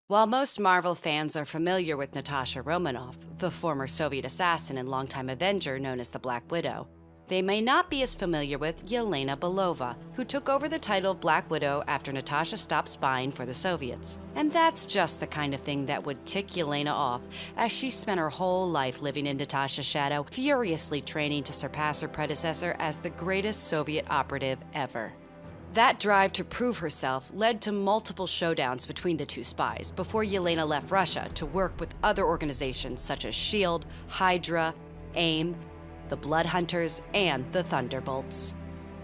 While most Marvel fans are familiar with Natasha Romanoff, the former Soviet assassin and longtime Avenger known as the Black Widow, they may not be as familiar with Yelena Belova, who took over the title of Black Widow after Natasha stopped spying for the Soviets. And that's just the kind of thing that would tick Yelena off, as she spent her whole life living in Natasha's shadow, furiously training to surpass her predecessor as the greatest Soviet operative ever. That drive to prove herself led to multiple showdowns between the two spies before Yelena left Russia to work with other organizations such as SHIELD, Hydra, AIM, the Blood Hunters, and the Thunderbolts.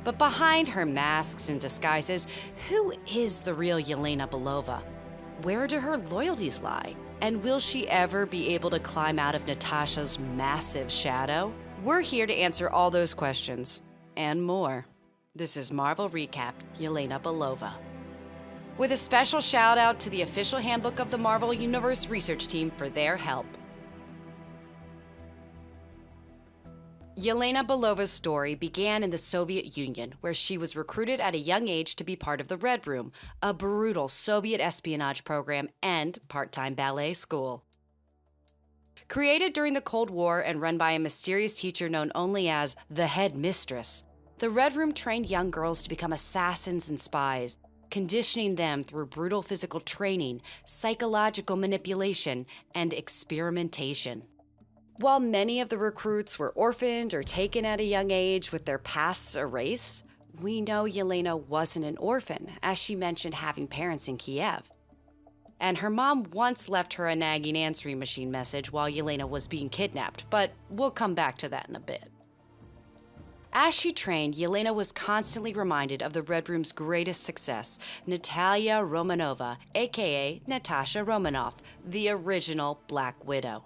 But behind her masks and disguises, who is the real Yelena Belova? Where do her loyalties lie? And will she ever be able to climb out of Natasha's massive shadow? We're here to answer all those questions and more. This is Marvel Recap, Yelena Belova. With a special shout out to the official handbook of the Marvel Universe research team for their help. Yelena Belova's story began in the Soviet Union, where she was recruited at a young age to be part of the Red Room, a brutal Soviet espionage program and part-time ballet school. Created during the Cold War and run by a mysterious teacher known only as the Head Mistress, the Red Room trained young girls to become assassins and spies, conditioning them through brutal physical training, psychological manipulation, and experimentation. While many of the recruits were orphaned or taken at a young age with their pasts erased, we know Yelena wasn't an orphan, as she mentioned having parents in Kiev. And her mom once left her a nagging answering machine message while Yelena was being kidnapped, but we'll come back to that in a bit. As she trained, Yelena was constantly reminded of the Red Room's greatest success, Natalia Romanova, aka Natasha Romanoff, the original Black Widow.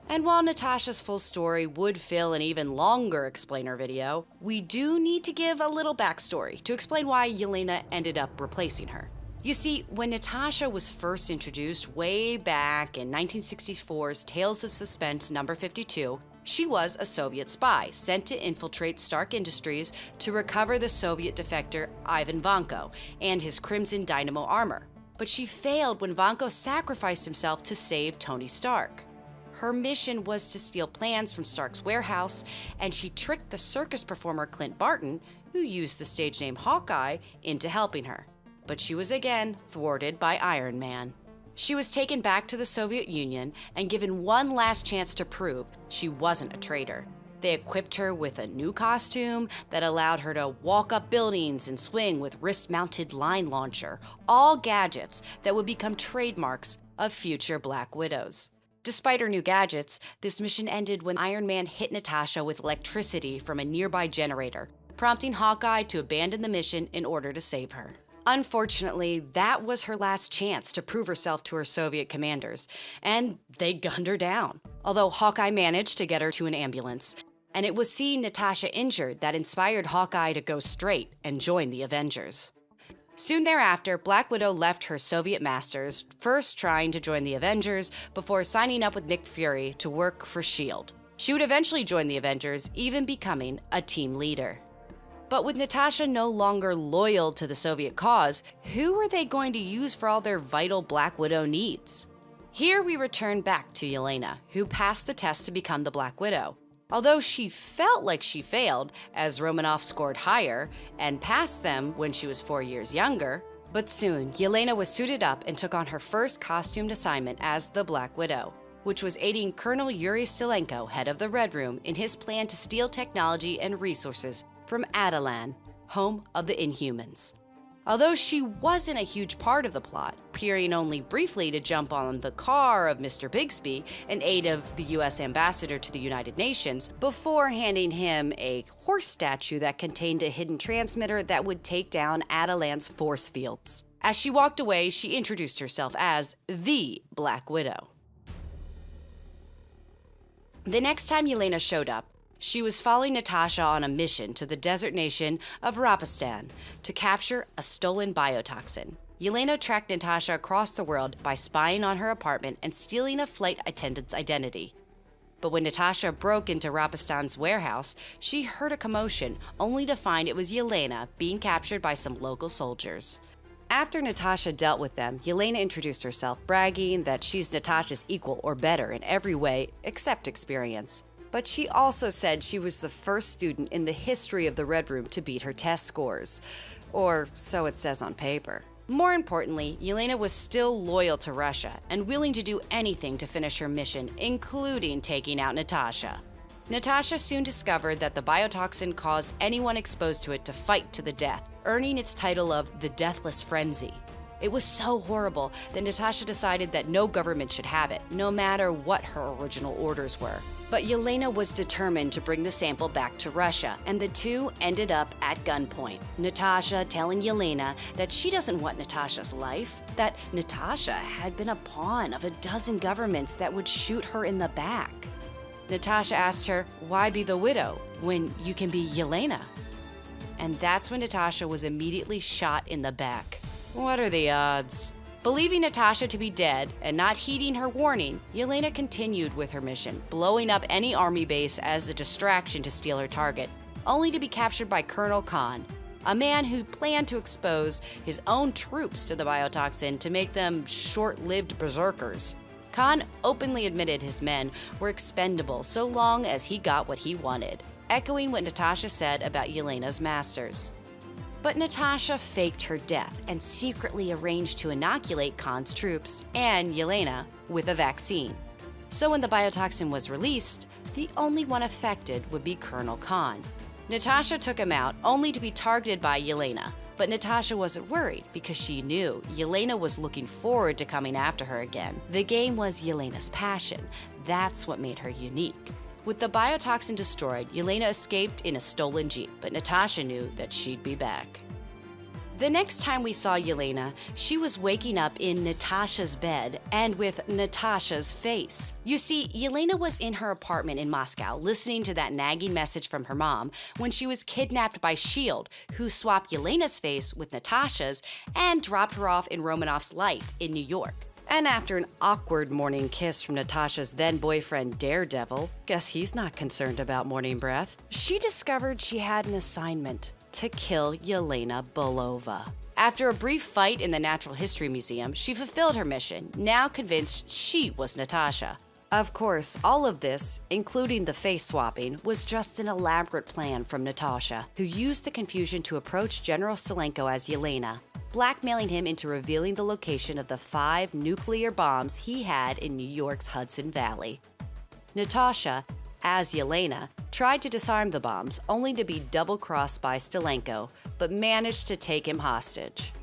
And while Natasha's full story would fill an even longer explainer video, we do need to give a little backstory to explain why Yelena ended up replacing her. You see, when Natasha was first introduced way back in 1964's Tales of Suspense number 52, she was a Soviet spy sent to infiltrate Stark Industries to recover the Soviet defector Ivan Vanko and his Crimson Dynamo armor. But she failed when Vanko sacrificed himself to save Tony Stark. Her mission was to steal plans from Stark's warehouse, and she tricked the circus performer Clint Barton, who used the stage name Hawkeye, into helping her. But she was again thwarted by Iron Man. She was taken back to the Soviet Union and given one last chance to prove she wasn't a traitor. They equipped her with a new costume that allowed her to walk up buildings and swing with wrist-mounted line launcher, all gadgets that would become trademarks of future Black Widows. Despite her new gadgets, this mission ended when Iron Man hit Natasha with electricity from a nearby generator, prompting Hawkeye to abandon the mission in order to save her. Unfortunately, that was her last chance to prove herself to her Soviet commanders, and they gunned her down. Although Hawkeye managed to get her to an ambulance, and it was seeing Natasha injured that inspired Hawkeye to go straight and join the Avengers. Soon thereafter, Black Widow left her Soviet masters, first trying to join the Avengers before signing up with Nick Fury to work for SHIELD. She would eventually join the Avengers, even becoming a team leader. But with Natasha no longer loyal to the Soviet cause, who were they going to use for all their vital Black Widow needs? Here we return back to Yelena, who passed the test to become the Black Widow. Although she felt like she failed, as Romanoff scored higher and passed them when she was 4 years younger. But soon, Yelena was suited up and took on her first costumed assignment as the Black Widow, which was aiding Colonel Yuri Stilenko, head of the Red Room, in his plan to steal technology and resources from Attilan, home of the Inhumans. Although she wasn't a huge part of the plot, appearing only briefly to jump on the car of Mr. Bigsby in aid of the US ambassador to the United Nations, before handing him a horse statue that contained a hidden transmitter that would take down Attilan's force fields. As she walked away, she introduced herself as the Black Widow. The next time Yelena showed up, she was following Natasha on a mission to the desert nation of Rapistan to capture a stolen biotoxin. Yelena tracked Natasha across the world by spying on her apartment and stealing a flight attendant's identity. But when Natasha broke into Rapistan's warehouse, she heard a commotion, only to find it was Yelena being captured by some local soldiers. After Natasha dealt with them, Yelena introduced herself, bragging that she's Natasha's equal or better in every way except experience. But she also said she was the first student in the history of the Red Room to beat her test scores. Or so it says on paper. More importantly, Yelena was still loyal to Russia and willing to do anything to finish her mission, including taking out Natasha. Natasha soon discovered that the biotoxin caused anyone exposed to it to fight to the death, earning its title of the Deathless Frenzy. It was so horrible that Natasha decided that no government should have it, no matter what her original orders were. But Yelena was determined to bring the sample back to Russia, and the two ended up at gunpoint. Natasha telling Yelena that she doesn't want Natasha's life, that Natasha had been a pawn of a dozen governments that would shoot her in the back. Natasha asked her, "Why be the widow when you can be Yelena?" And that's when Natasha was immediately shot in the back. What are the odds? Believing Natasha to be dead and not heeding her warning, Yelena continued with her mission, blowing up any army base as a distraction to steal her target, only to be captured by Colonel Khan, a man who planned to expose his own troops to the biotoxin to make them short-lived berserkers. Khan openly admitted his men were expendable so long as he got what he wanted, echoing what Natasha said about Yelena's masters. But Natasha faked her death and secretly arranged to inoculate Khan's troops and Yelena with a vaccine. So when the biotoxin was released, the only one affected would be Colonel Khan. Natasha took him out only to be targeted by Yelena, but Natasha wasn't worried because she knew Yelena was looking forward to coming after her again. The game was Yelena's passion. That's what made her unique. With the biotoxin destroyed, Yelena escaped in a stolen jeep, but Natasha knew that she'd be back. The next time we saw Yelena, she was waking up in Natasha's bed and with Natasha's face. You see, Yelena was in her apartment in Moscow listening to that nagging message from her mom when she was kidnapped by S.H.I.E.L.D., who swapped Yelena's face with Natasha's and dropped her off in Romanov's life in New York. And after an awkward morning kiss from Natasha's then-boyfriend Daredevil, guess he's not concerned about morning breath, she discovered she had an assignment: to kill Yelena Belova. After a brief fight in the Natural History Museum, she fulfilled her mission, now convinced she was Natasha. Of course, all of this, including the face swapping, was just an elaborate plan from Natasha, who used the confusion to approach General Selenko as Yelena, blackmailing him into revealing the location of the 5 nuclear bombs he had in New York's Hudson Valley. Natasha, as Yelena, tried to disarm the bombs, only to be double-crossed by Stelenko, but managed to take him hostage.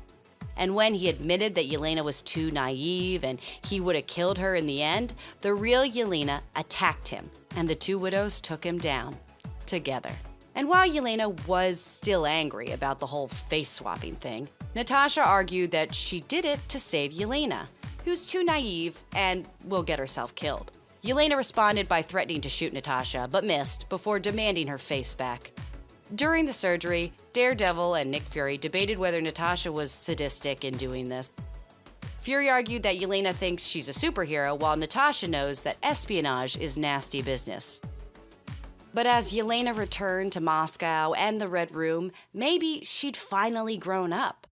And when he admitted that Yelena was too naive and he would have killed her in the end, the real Yelena attacked him, and the two widows took him down, together. And while Yelena was still angry about the whole face-swapping thing, Natasha argued that she did it to save Yelena, who's too naive and will get herself killed. Yelena responded by threatening to shoot Natasha, but missed before demanding her face back. During the surgery, Daredevil and Nick Fury debated whether Natasha was sadistic in doing this. Fury argued that Yelena thinks she's a superhero, while Natasha knows that espionage is nasty business. But as Yelena returned to Moscow and the Red Room, maybe she'd finally grown up.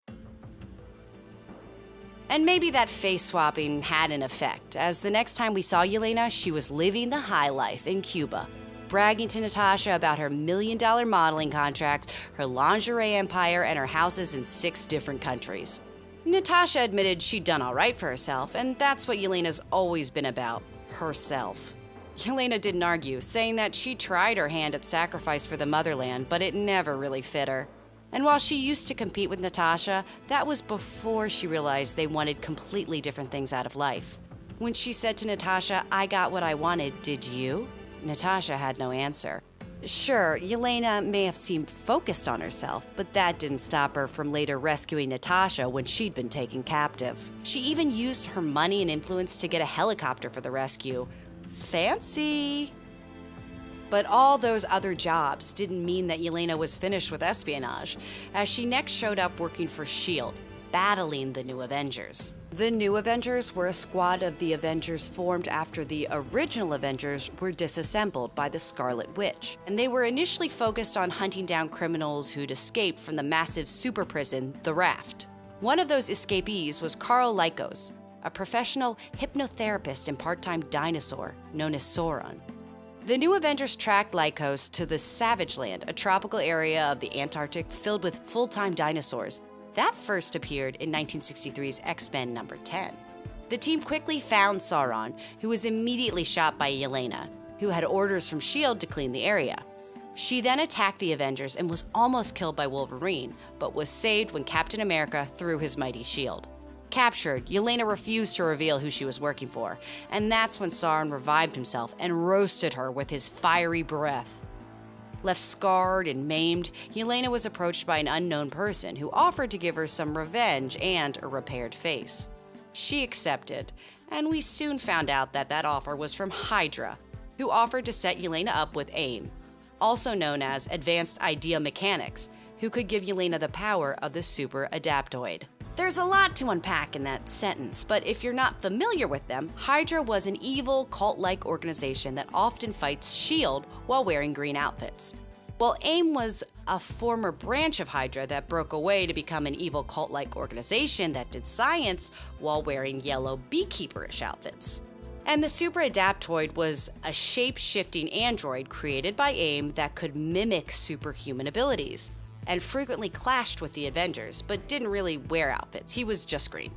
And maybe that face swapping had an effect, as the next time we saw Yelena, she was living the high life in Cuba, bragging to Natasha about her $1 million modeling contract, her lingerie empire, and her houses in 6 different countries. Natasha admitted she'd done all right for herself, and that's what Yelena's always been about, herself. Yelena didn't argue, saying that she tried her hand at sacrifice for the motherland, but it never really fit her. And while she used to compete with Natasha, that was before she realized they wanted completely different things out of life. When she said to Natasha, "I got what I wanted, did you?" Natasha had no answer. Sure, Yelena may have seemed focused on herself, but that didn't stop her from later rescuing Natasha when she'd been taken captive. She even used her money and influence to get a helicopter for the rescue. Fancy! But all those other jobs didn't mean that Yelena was finished with espionage, as she next showed up working for S.H.I.E.L.D., battling the New Avengers. The New Avengers were a squad of the Avengers formed after the original Avengers were disassembled by the Scarlet Witch, and they were initially focused on hunting down criminals who'd escaped from the massive super prison, the Raft. One of those escapees was Karl Lykos, a professional hypnotherapist and part-time dinosaur known as Sauron. The New Avengers tracked Lykos to the Savage Land, a tropical area of the Antarctic filled with full-time dinosaurs. That first appeared in 1963's X-Men number 10. The team quickly found Sauron, who was immediately shot by Yelena, who had orders from S.H.I.E.L.D. to clean the area. She then attacked the Avengers and was almost killed by Wolverine, but was saved when Captain America threw his mighty shield. Captured, Yelena refused to reveal who she was working for, and that's when Sauron revived himself and roasted her with his fiery breath. Left scarred and maimed, Yelena was approached by an unknown person who offered to give her some revenge and a repaired face. She accepted, and we soon found out that that offer was from Hydra, who offered to set Yelena up with AIM, also known as Advanced Idea Mechanics, who could give Yelena the power of the Super Adaptoid. There's a lot to unpack in that sentence, but if you're not familiar with them, Hydra was an evil, cult-like organization that often fights S.H.I.E.L.D. while wearing green outfits. While AIM was a former branch of Hydra that broke away to become an evil cult-like organization that did science while wearing yellow beekeeperish outfits. And the Super Adaptoid was a shape-shifting android created by AIM that could mimic superhuman abilities, and frequently clashed with the Avengers, but didn't really wear outfits. He was just green.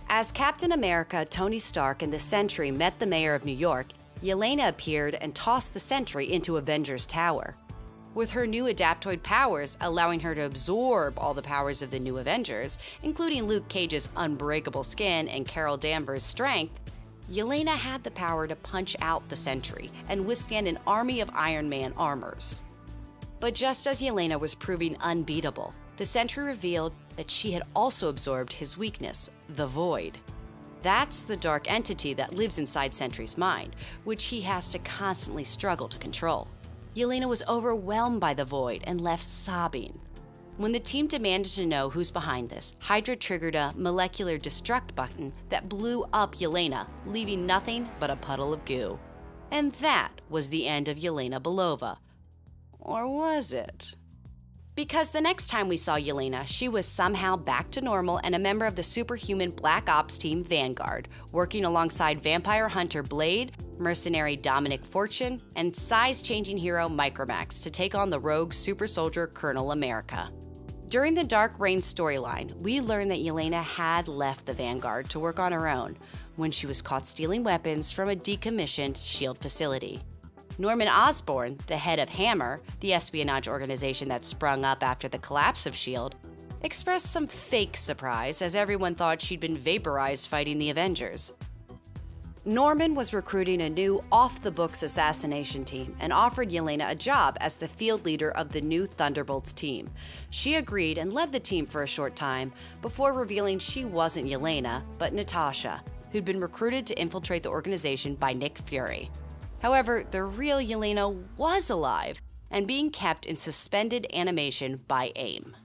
As Captain America, Tony Stark, and the Sentry met the mayor of New York, Yelena appeared and tossed the Sentry into Avengers Tower. With her new Adaptoid powers allowing her to absorb all the powers of the new Avengers, including Luke Cage's unbreakable skin and Carol Danvers' strength, Yelena had the power to punch out the Sentry and withstand an army of Iron Man armors. But just as Yelena was proving unbeatable, the Sentry revealed that she had also absorbed his weakness, the Void. That's the dark entity that lives inside Sentry's mind, which he has to constantly struggle to control. Yelena was overwhelmed by the Void and left sobbing. When the team demanded to know who's behind this, Hydra triggered a molecular destruct button that blew up Yelena, leaving nothing but a puddle of goo. And that was the end of Yelena Belova. Or was it? Because the next time we saw Yelena, she was somehow back to normal and a member of the superhuman Black Ops team Vanguard, working alongside vampire hunter Blade, mercenary Dominic Fortune, and size-changing hero Micromax to take on the rogue super soldier Colonel America. During the Dark Reign storyline, we learned that Yelena had left the Vanguard to work on her own when she was caught stealing weapons from a decommissioned S.H.I.E.L.D. facility. Norman Osborn, the head of Hammer, the espionage organization that sprung up after the collapse of S.H.I.E.L.D., expressed some fake surprise as everyone thought she'd been vaporized fighting the Avengers. Norman was recruiting a new off-the-books assassination team and offered Yelena a job as the field leader of the new Thunderbolts team. She agreed and led the team for a short time before revealing she wasn't Yelena, but Natasha, who'd been recruited to infiltrate the organization by Nick Fury. However, the real Yelena was alive and being kept in suspended animation by AIM.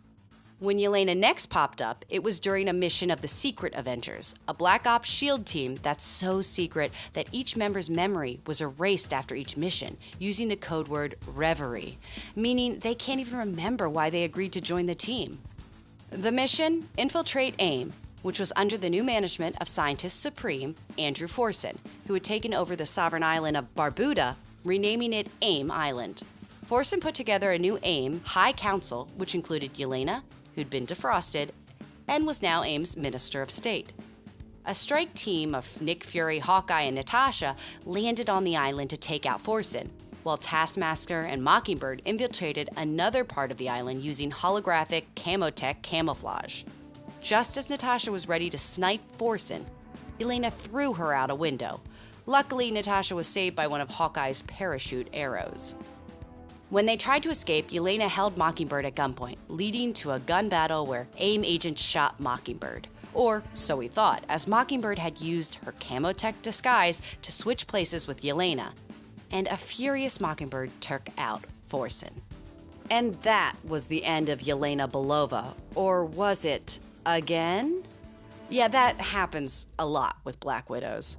When Yelena next popped up, it was during a mission of the Secret Avengers, a Black Ops S.H.I.E.L.D. team that's so secret that each member's memory was erased after each mission, using the code word Reverie, meaning they can't even remember why they agreed to join the team. The mission? Infiltrate AIM, which was under the new management of Scientist Supreme Andrew Forson, who had taken over the sovereign island of Barbuda, renaming it AIM Island. Forson put together a new AIM High Council, which included Yelena, who'd been defrosted, and was now AIM's Minister of State. A strike team of Nick Fury, Hawkeye, and Natasha landed on the island to take out Forson, while Taskmaster and Mockingbird infiltrated another part of the island using holographic Camotech camouflage. Just as Natasha was ready to snipe Forson, Yelena threw her out a window. Luckily, Natasha was saved by one of Hawkeye's parachute arrows. When they tried to escape, Yelena held Mockingbird at gunpoint, leading to a gun battle where AIM agents shot Mockingbird. Or so we thought, as Mockingbird had used her Camotech disguise to switch places with Yelena. And a furious Mockingbird took out Forson. And that was the end of Yelena Belova. Or was it again? Yeah, that happens a lot with Black Widows.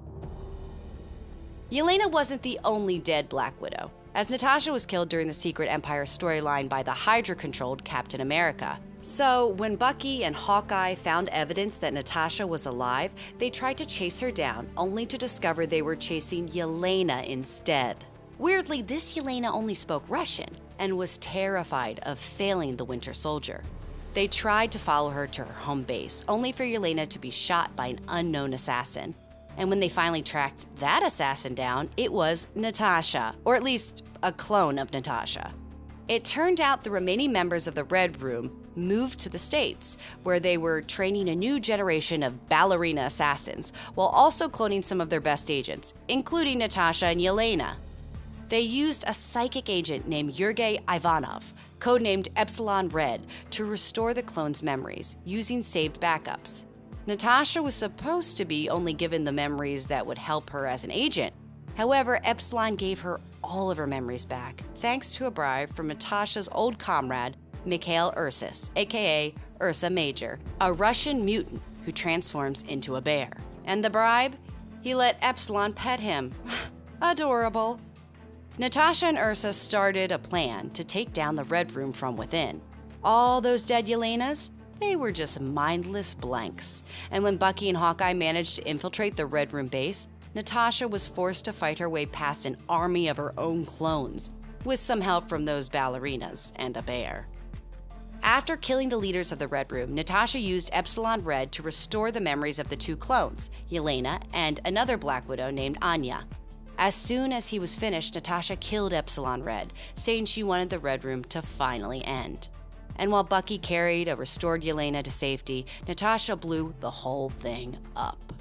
Yelena wasn't the only dead Black Widow, as Natasha was killed during the Secret Empire storyline by the Hydra-controlled Captain America. So, when Bucky and Hawkeye found evidence that Natasha was alive, they tried to chase her down, only to discover they were chasing Yelena instead. Weirdly, this Yelena only spoke Russian and was terrified of failing the Winter Soldier. They tried to follow her to her home base, only for Yelena to be shot by an unknown assassin. And when they finally tracked that assassin down, it was Natasha, or at least a clone of Natasha. It turned out the remaining members of the Red Room moved to the States, where they were training a new generation of ballerina assassins, while also cloning some of their best agents, including Natasha and Yelena. They used a psychic agent named Yurgey Ivanov, codenamed Epsilon Red, to restore the clones' memories, using saved backups. Natasha was supposed to be only given the memories that would help her as an agent. However, Epsilon gave her all of her memories back, thanks to a bribe from Natasha's old comrade, Mikhail Ursus, aka Ursa Major, a Russian mutant who transforms into a bear. And the bribe? He let Epsilon pet him. Adorable. Natasha and Ursa started a plan to take down the Red Room from within. All those dead Yelenas? They were just mindless blanks. And when Bucky and Hawkeye managed to infiltrate the Red Room base, Natasha was forced to fight her way past an army of her own clones, with some help from those ballerinas and a bear. After killing the leaders of the Red Room, Natasha used Epsilon Red to restore the memories of the two clones, Yelena and another Black Widow named Anya. As soon as he was finished, Natasha killed Epsilon Red, saying she wanted the Red Room to finally end. And while Bucky carried a restored Yelena to safety, Natasha blew the whole thing up.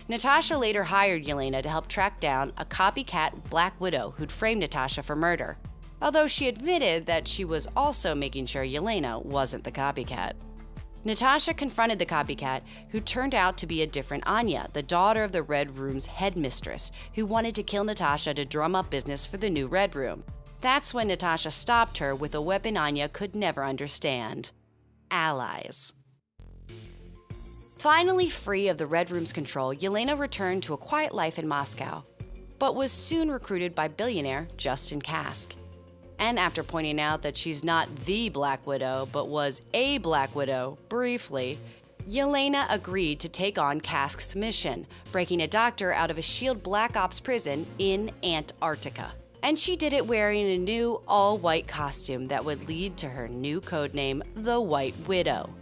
Natasha later hired Yelena to help track down a copycat Black Widow who'd framed Natasha for murder, although she admitted that she was also making sure Yelena wasn't the copycat. Natasha confronted the copycat, who turned out to be a different Anya, the daughter of the Red Room's headmistress, who wanted to kill Natasha to drum up business for the new Red Room. That's when Natasha stopped her with a weapon Anya could never understand: allies. Finally free of the Red Room's control, Yelena returned to a quiet life in Moscow, but was soon recruited by billionaire Justin Kask. And after pointing out that she's not the Black Widow, but was a Black Widow, briefly, Yelena agreed to take on Kask's mission, breaking a doctor out of a SHIELD Black Ops prison in Antarctica. And she did it wearing a new all-white costume that would lead to her new codename, the White Widow.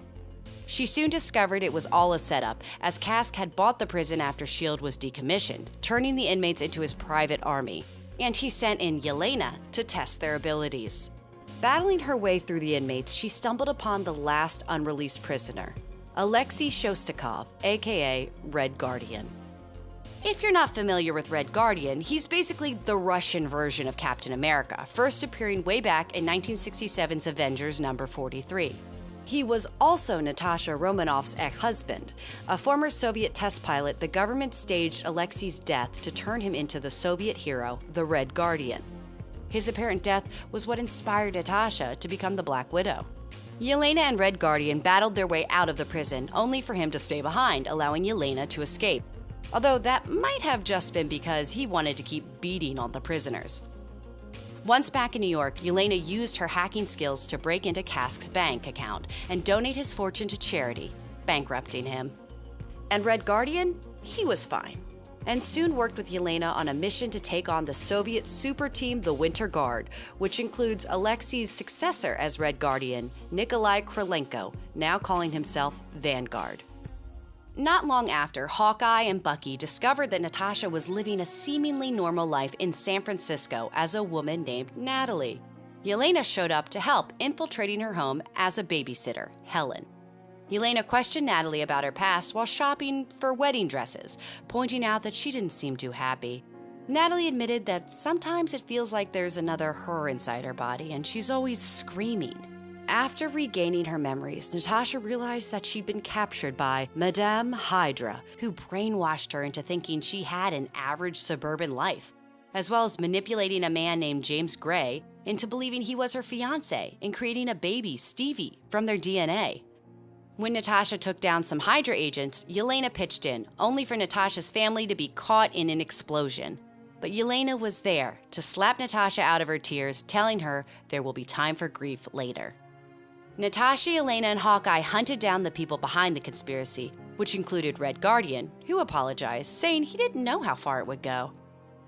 She soon discovered it was all a setup, as Kask had bought the prison after SHIELD was decommissioned, turning the inmates into his private army. And he sent in Yelena to test their abilities. Battling her way through the inmates, she stumbled upon the last unreleased prisoner, Alexei Shostakov, aka Red Guardian. If you're not familiar with Red Guardian, he's basically the Russian version of Captain America, first appearing way back in 1967's Avengers number 43. He was also Natasha Romanoff's ex-husband. A former Soviet test pilot, the government staged Alexei's death to turn him into the Soviet hero, the Red Guardian. His apparent death was what inspired Natasha to become the Black Widow. Yelena and Red Guardian battled their way out of the prison, only for him to stay behind, allowing Yelena to escape. Although that might have just been because he wanted to keep beating on the prisoners. Once back in New York, Yelena used her hacking skills to break into Kask's bank account and donate his fortune to charity, bankrupting him. And Red Guardian? He was fine, and soon worked with Yelena on a mission to take on the Soviet super team, the Winter Guard, which includes Alexei's successor as Red Guardian, Nikolai Krylenko, now calling himself Vanguard. Not long after, Hawkeye and Bucky discovered that Natasha was living a seemingly normal life in San Francisco as a woman named Natalie. Yelena showed up to help, infiltrating her home as a babysitter, Helen. Yelena questioned Natalie about her past while shopping for wedding dresses, pointing out that she didn't seem too happy. Natalie admitted that sometimes it feels like there's another her inside her body and she's always screaming. After regaining her memories, Natasha realized that she'd been captured by Madame Hydra, who brainwashed her into thinking she had an average suburban life, as well as manipulating a man named James Gray into believing he was her fiancé and creating a baby, Stevie, from their DNA. When Natasha took down some Hydra agents, Yelena pitched in, only for Natasha's family to be caught in an explosion. But Yelena was there to slap Natasha out of her tears, telling her there will be time for grief later. Natasha, Yelena, and Hawkeye hunted down the people behind the conspiracy, which included Red Guardian, who apologized, saying he didn't know how far it would go.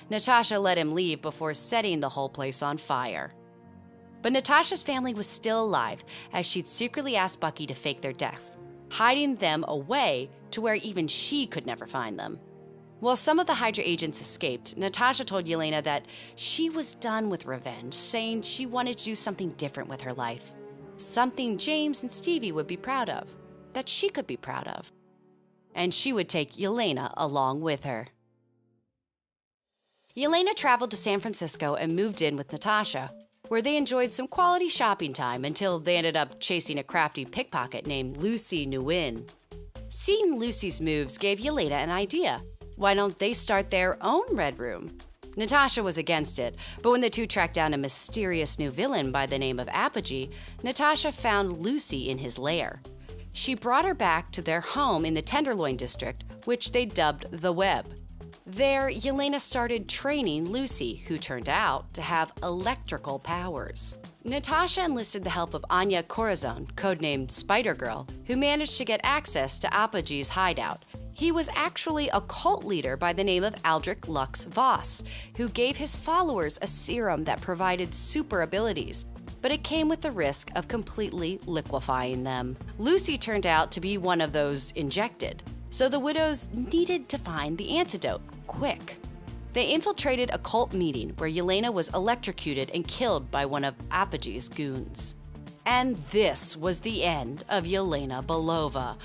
Natasha let him leave before setting the whole place on fire. But Natasha's family was still alive, as she'd secretly asked Bucky to fake their death, hiding them away to where even she could never find them. While some of the Hydra agents escaped, Natasha told Yelena that she was done with revenge, saying she wanted to do something different with her life. Something James and Stevie would be proud of, that she could be proud of. And she would take Yelena along with her. Yelena traveled to San Francisco and moved in with Natasha, where they enjoyed some quality shopping time until they ended up chasing a crafty pickpocket named Lucy Nguyen. Seeing Lucy's moves gave Yelena an idea. Why don't they start their own Red Room? Natasha was against it, but when the two tracked down a mysterious new villain by the name of Apogee, Natasha found Lucy in his lair. She brought her back to their home in the Tenderloin district, which they dubbed the Web. There, Yelena started training Lucy, who turned out to have electrical powers. Natasha enlisted the help of Anya Corazon, codenamed Spider-Girl, who managed to get access to Apogee's hideout. He was actually a cult leader by the name of Aldrich Lux Voss, who gave his followers a serum that provided super abilities, but it came with the risk of completely liquefying them. Lucy turned out to be one of those injected, so the widows needed to find the antidote quick. They infiltrated a cult meeting where Yelena was electrocuted and killed by one of Apogee's goons. And this was the end of Yelena Belova.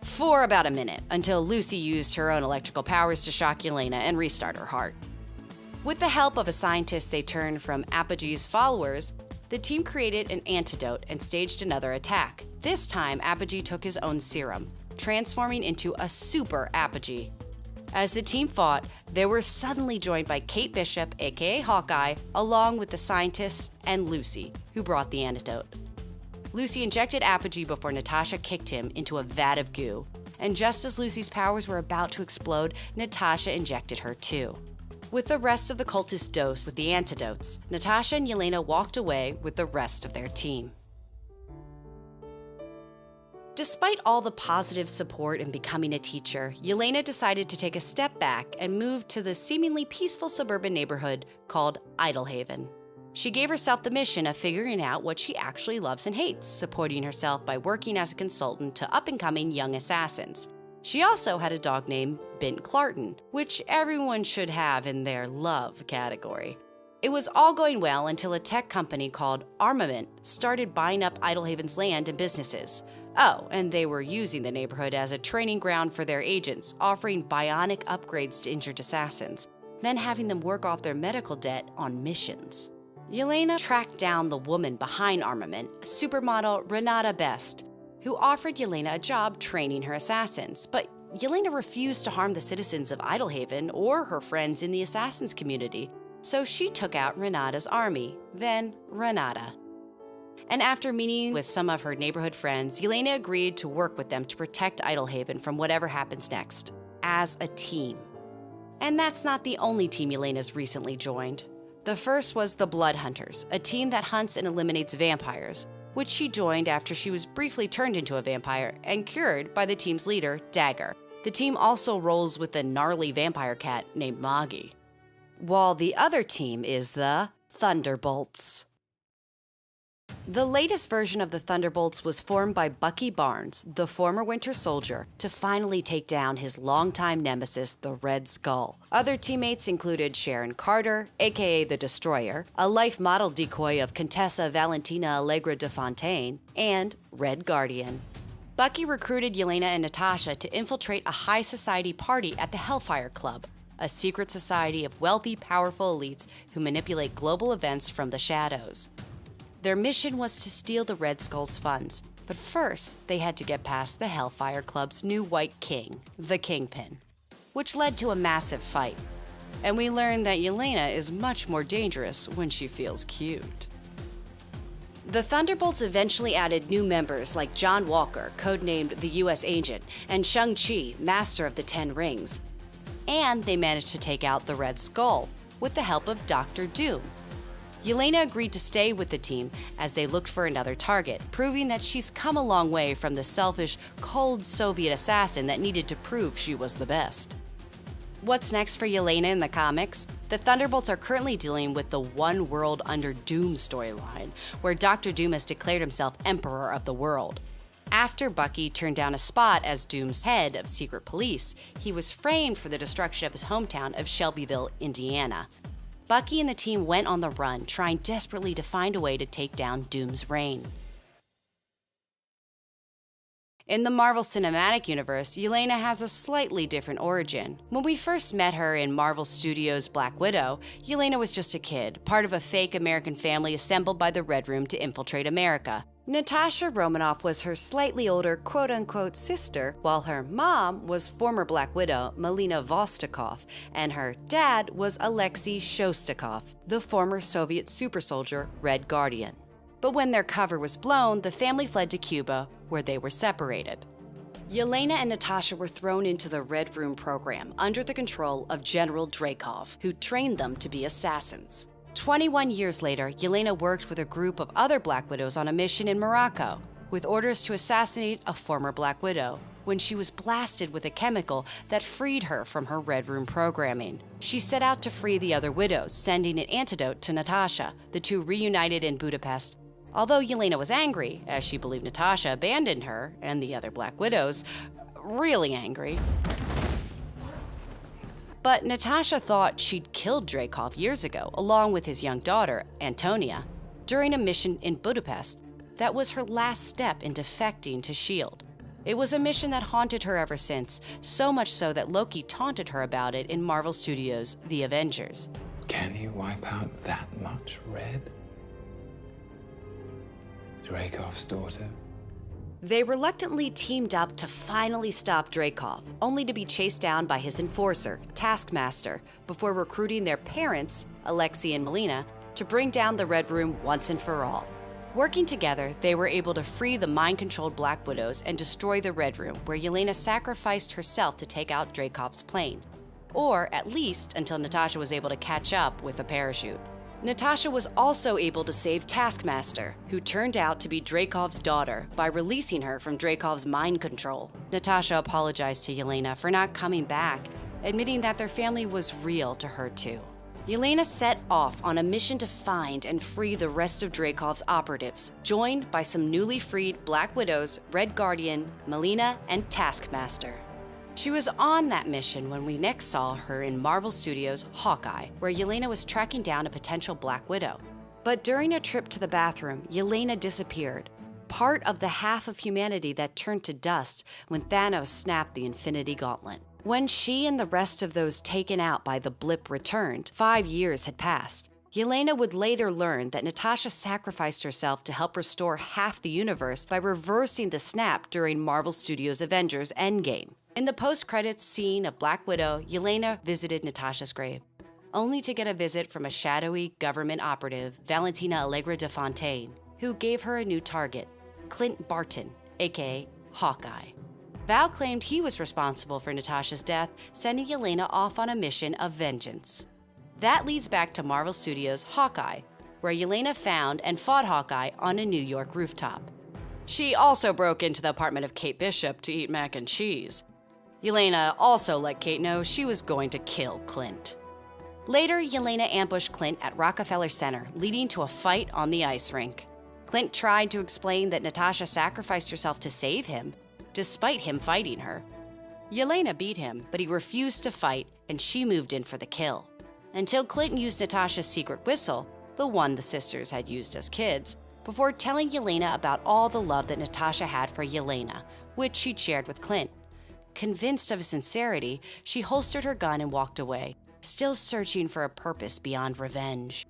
For about a minute, until Lucy used her own electrical powers to shock Yelena and restart her heart. With the help of a scientist they turned from Apogee's followers, the team created an antidote and staged another attack. This time, Apogee took his own serum, transforming into a super Apogee. As the team fought, they were suddenly joined by Kate Bishop, aka Hawkeye, along with the scientists and Lucy, who brought the antidote. Lucy injected Apogee before Natasha kicked him into a vat of goo, and just as Lucy's powers were about to explode, Natasha injected her too. With the rest of the cultists dosed with the antidotes, Natasha and Yelena walked away with the rest of their team. Despite all the positive support in becoming a teacher, Yelena decided to take a step back and move to the seemingly peaceful suburban neighborhood called Idlehaven. She gave herself the mission of figuring out what she actually loves and hates, supporting herself by working as a consultant to up-and-coming young assassins. She also had a dog named Bint Clarton, which everyone should have in their love category. It was all going well until a tech company called Armament started buying up Idlehaven's land and businesses. Oh, and they were using the neighborhood as a training ground for their agents, offering bionic upgrades to injured assassins, then having them work off their medical debt on missions. Yelena tracked down the woman behind Armament, supermodel Renata Best, who offered Yelena a job training her assassins, but Yelena refused to harm the citizens of Idlehaven or her friends in the assassins community, so she took out Renata's army, then Renata. And after meeting with some of her neighborhood friends, Yelena agreed to work with them to protect Idlehaven from whatever happens next, as a team. And that's not the only team Yelena's recently joined. The first was the Blood Hunters, a team that hunts and eliminates vampires, which she joined after she was briefly turned into a vampire and cured by the team's leader, Dagger. The team also rolls with a gnarly vampire cat named Moggy. While the other team is the Thunderbolts. The latest version of the Thunderbolts was formed by Bucky Barnes, the former Winter Soldier, to finally take down his longtime nemesis, the Red Skull. Other teammates included Sharon Carter, aka the Destroyer, a life model decoy of Contessa Valentina Allegra de Fontaine, and Red Guardian. Bucky recruited Yelena and Natasha to infiltrate a high society party at the Hellfire Club, a secret society of wealthy, powerful elites who manipulate global events from the shadows. Their mission was to steal the Red Skull's funds, but first they had to get past the Hellfire Club's new White King, the Kingpin, which led to a massive fight. And we learned that Yelena is much more dangerous when she feels cute. The Thunderbolts eventually added new members like John Walker, codenamed the U.S. Agent, and Shang-Chi, Master of the Ten Rings. And they managed to take out the Red Skull with the help of Dr. Doom. Yelena agreed to stay with the team as they looked for another target, proving that she's come a long way from the selfish, cold Soviet assassin that needed to prove she was the best. What's next for Yelena in the comics? The Thunderbolts are currently dealing with the One World Under Doom storyline, where Dr. Doom has declared himself Emperor of the World. After Bucky turned down a spot as Doom's head of secret police, he was framed for the destruction of his hometown of Shelbyville, Indiana. Bucky and the team went on the run, trying desperately to find a way to take down Doom's reign. In the Marvel Cinematic Universe, Yelena has a slightly different origin. When we first met her in Marvel Studios' Black Widow, Yelena was just a kid, part of a fake American family assembled by the Red Room to infiltrate America. Natasha Romanoff was her slightly older quote-unquote sister, while her mom was former Black Widow Melina Vostokov, and her dad was Alexei Shostakov, the former Soviet super soldier Red Guardian. But when their cover was blown, the family fled to Cuba, where they were separated. Yelena and Natasha were thrown into the Red Room program under the control of General Dreykov, who trained them to be assassins. 21 years later, Yelena worked with a group of other Black Widows on a mission in Morocco, with orders to assassinate a former Black Widow, when she was blasted with a chemical that freed her from her Red Room programming. She set out to free the other widows, sending an antidote to Natasha. The two reunited in Budapest. Although Yelena was angry, as she believed Natasha abandoned her and the other Black Widows, really angry. But Natasha thought she'd killed Dreykov years ago, along with his young daughter, Antonia, during a mission in Budapest that was her last step in defecting to S.H.I.E.L.D. It was a mission that haunted her ever since, so much so that Loki taunted her about it in Marvel Studios' The Avengers. Can he wipe out that much red? Dreykov's daughter? They reluctantly teamed up to finally stop Dreykov, only to be chased down by his enforcer, Taskmaster, before recruiting their parents, Alexei and Melina, to bring down the Red Room once and for all. Working together, they were able to free the mind-controlled Black Widows and destroy the Red Room, where Yelena sacrificed herself to take out Dreykov's plane. Or, at least, until Natasha was able to catch up with a parachute. Natasha was also able to save Taskmaster, who turned out to be Dreykov's daughter, by releasing her from Dreykov's mind control. Natasha apologized to Yelena for not coming back, admitting that their family was real to her too. Yelena set off on a mission to find and free the rest of Dreykov's operatives, joined by some newly freed Black Widows, Red Guardian, Melina, and Taskmaster. She was on that mission when we next saw her in Marvel Studios' Hawkeye, where Yelena was tracking down a potential Black Widow. But during a trip to the bathroom, Yelena disappeared, part of the half of humanity that turned to dust when Thanos snapped the Infinity Gauntlet. When she and the rest of those taken out by the blip returned, 5 years had passed. Yelena would later learn that Natasha sacrificed herself to help restore half the universe by reversing the snap during Marvel Studios' Avengers Endgame. In the post-credits scene of Black Widow, Yelena visited Natasha's grave, only to get a visit from a shadowy government operative, Valentina Allegra de Fontaine, who gave her a new target, Clint Barton, aka Hawkeye. Val claimed he was responsible for Natasha's death, sending Yelena off on a mission of vengeance. That leads back to Marvel Studios' Hawkeye, where Yelena found and fought Hawkeye on a New York rooftop. She also broke into the apartment of Kate Bishop to eat mac and cheese. Yelena also let Kate know she was going to kill Clint. Later, Yelena ambushed Clint at Rockefeller Center, leading to a fight on the ice rink. Clint tried to explain that Natasha sacrificed herself to save him, despite him fighting her. Yelena beat him, but he refused to fight, and she moved in for the kill. Until Clint used Natasha's secret whistle, the one the sisters had used as kids, before telling Yelena about all the love that Natasha had for Yelena, which she'd shared with Clint. Convinced of his sincerity, she holstered her gun and walked away, still searching for a purpose beyond revenge.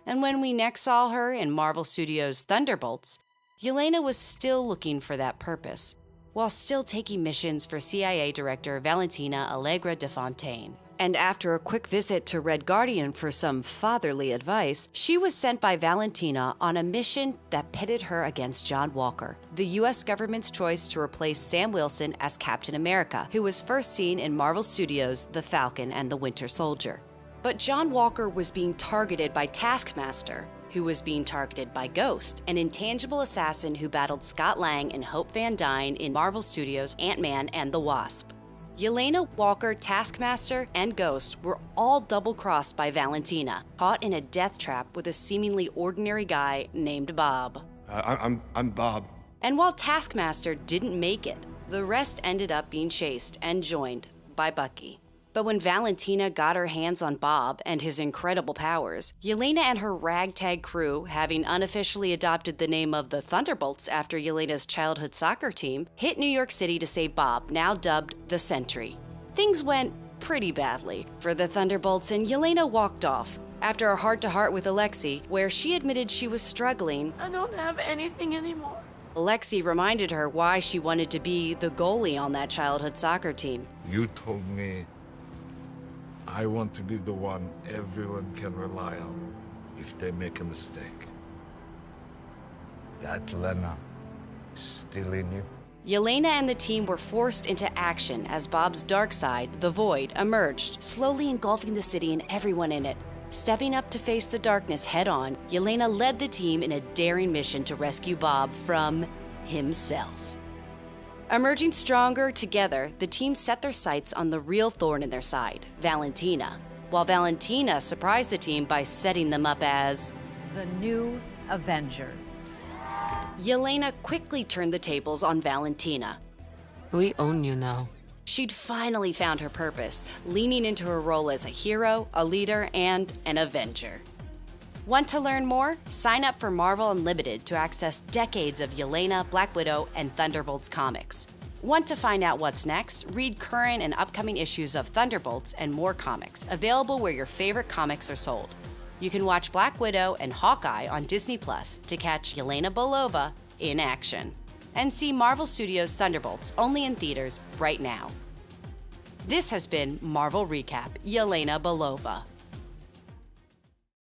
And when we next saw her in Marvel Studios' Thunderbolts, Yelena was still looking for that purpose, while still taking missions for CIA Director Valentina Allegra de Fontaine. And after a quick visit to Red Guardian for some fatherly advice, she was sent by Valentina on a mission that pitted her against John Walker, the US government's choice to replace Sam Wilson as Captain America, who was first seen in Marvel Studios' The Falcon and the Winter Soldier. But John Walker was being targeted by Taskmaster, who was being targeted by Ghost, an intangible assassin who battled Scott Lang and Hope Van Dyne in Marvel Studios' Ant-Man and the Wasp. Yelena, Walker, Taskmaster, and Ghost were all double-crossed by Valentina, caught in a death trap with a seemingly ordinary guy named Bob. I'm Bob. And while Taskmaster didn't make it, the rest ended up being chased and joined by Bucky. But when Valentina got her hands on Bob and his incredible powers, Yelena and her ragtag crew, having unofficially adopted the name of the Thunderbolts after Yelena's childhood soccer team, hit New York City to save Bob, now dubbed the Sentry. Things went pretty badly for the Thunderbolts, and Yelena walked off after a heart-to-heart with Alexei, where she admitted she was struggling. I don't have anything anymore. Alexei reminded her why she wanted to be the goalie on that childhood soccer team. You told me I want to be the one everyone can rely on if they make a mistake. That Lena is still in you. Yelena and the team were forced into action as Bob's dark side, the Void, emerged, slowly engulfing the city and everyone in it. Stepping up to face the darkness head-on, Yelena led the team in a daring mission to rescue Bob from himself. Emerging stronger together, the team set their sights on the real thorn in their side, Valentina, while Valentina surprised the team by setting them up as the new Avengers. Yelena quickly turned the tables on Valentina. We own you now. She'd finally found her purpose, leaning into her role as a hero, a leader, and an Avenger. Want to learn more? Sign up for Marvel Unlimited to access decades of Yelena, Black Widow, and Thunderbolts comics. Want to find out what's next? Read current and upcoming issues of Thunderbolts and more comics, available where your favorite comics are sold. You can watch Black Widow and Hawkeye on Disney Plus to catch Yelena Belova in action. And see Marvel Studios' Thunderbolts only in theaters right now. This has been Marvel Recap, Yelena Belova.